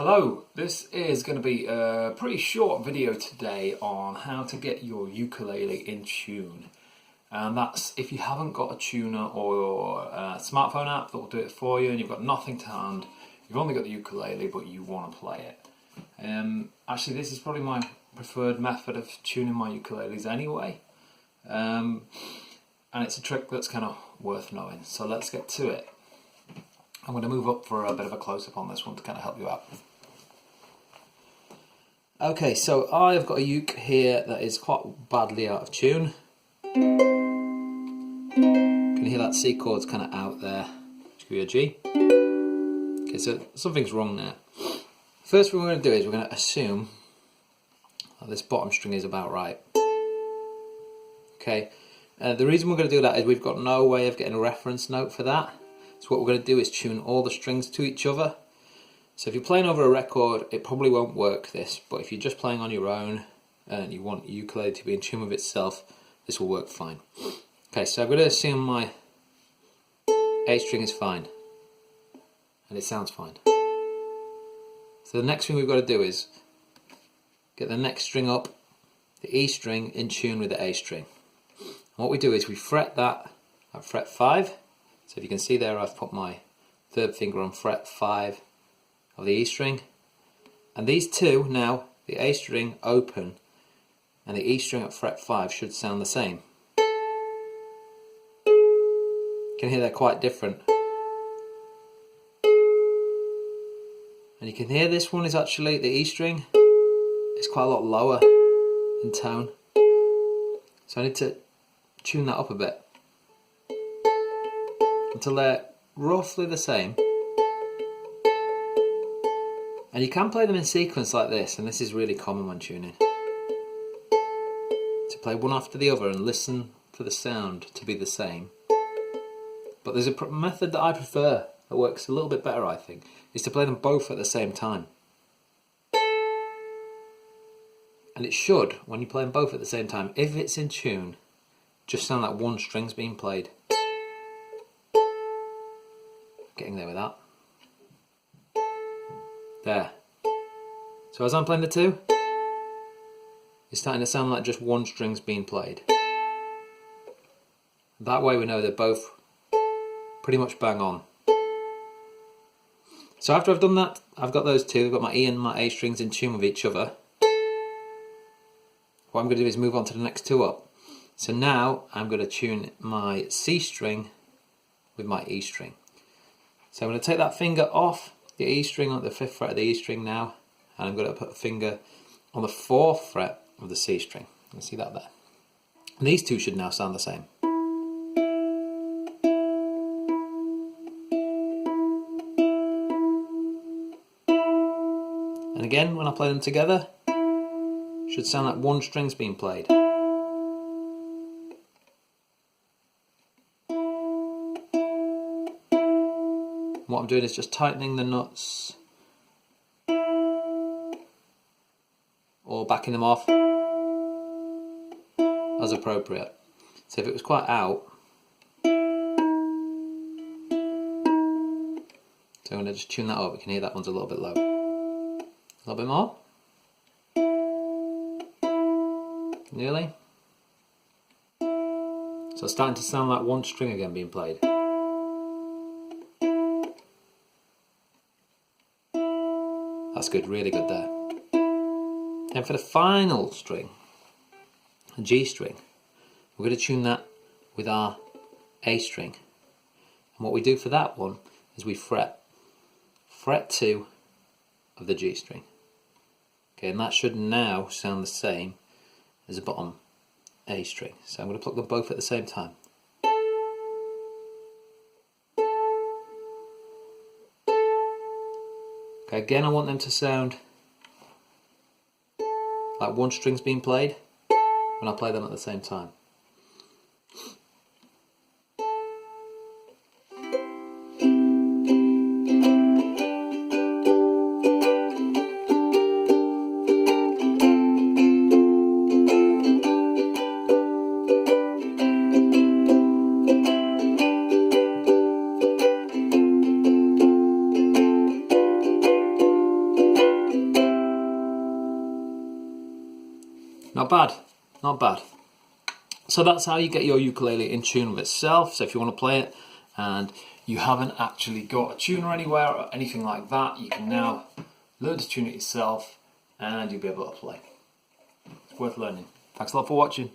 Hello, this is going to be a pretty short video today on how to get your ukulele in tune. And that's if you haven't got a tuner or a smartphone app that will do it for you and you've got nothing to hand, you've only got the ukulele but you want to play it. Actually, this is probably my preferred method of tuning my ukuleles anyway. And it's a trick that's kind of worth knowing. So let's get to it. I'm going to move up for a bit of a close-up on this one to kind of help you out. Okay, so I've got a uke here that is quite badly out of tune. You can hear that C chord's kind of out there. Just give you a G. Okay, so something's wrong there. First thing we're going to do is we're going to assume that this bottom string is about right. Okay, the reason we're going to do that is we've got no way of getting a reference note for that. So what we're going to do is tune all the strings to each other. So if you're playing over a record, it probably won't work this, but if you're just playing on your own and you want ukulele to be in tune with itself, this will work fine. Okay, so I'm going to assume my A string is fine, and it sounds fine. So the next thing we've got to do is get the next string up, the E string in tune with the A string. And what we do is we fret that at fret 5. So if you can see there, I've put my third finger on fret 5 of the E string, and these two now, the A string open and the E string at fret 5, should sound the same. You can hear they're quite different, and you can hear this one is actually, the E string is quite a lot lower in tone, so I need to tune that up a bit until they're roughly the same. And you can play them in sequence like this, and this is really common when tuning. To play one after the other and listen for the sound to be the same. But there's a method that I prefer that works a little bit better, I think, is to play them both at the same time. And it should, when you play them both at the same time, if it's in tune, just sound like one string's being played. Getting there with that. There. So as I'm playing the two, it's starting to sound like just one string's being played. That way we know they're both pretty much bang on. So after I've done that, I've got those two, I've got my E and my A strings in tune with each other. What I'm going to do is move on to the next two up. So now I'm going to tune my C string with my E string. So I'm going to take that finger off the E string on the 5th fret of the E string now, and I'm going to put a finger on the 4th fret of the C string. You can see that there. And these two should now sound the same. And again, when I play them together, should sound like one string's being played. What I'm doing is just tightening the nuts or backing them off as appropriate. So if it was quite out, so I'm going to just tune that up. You can hear that one's a little bit low. A little bit more. Nearly. So it's starting to sound like one string again being played. That's good, really good there. And for the final string, a G string, we're going to tune that with our A string. And what we do for that one is we fret 2 of the G string. Okay, and that should now sound the same as the bottom A string. So I'm going to pluck them both at the same time. Okay, again, I want them to sound like one string's being played when I play them at the same time. Not bad, not bad. So that's how you get your ukulele in tune with itself. So if you want to play it and you haven't actually got a tuner anywhere or anything like that, you can now learn to tune it yourself and you'll be able to play. It's worth learning. Thanks a lot for watching.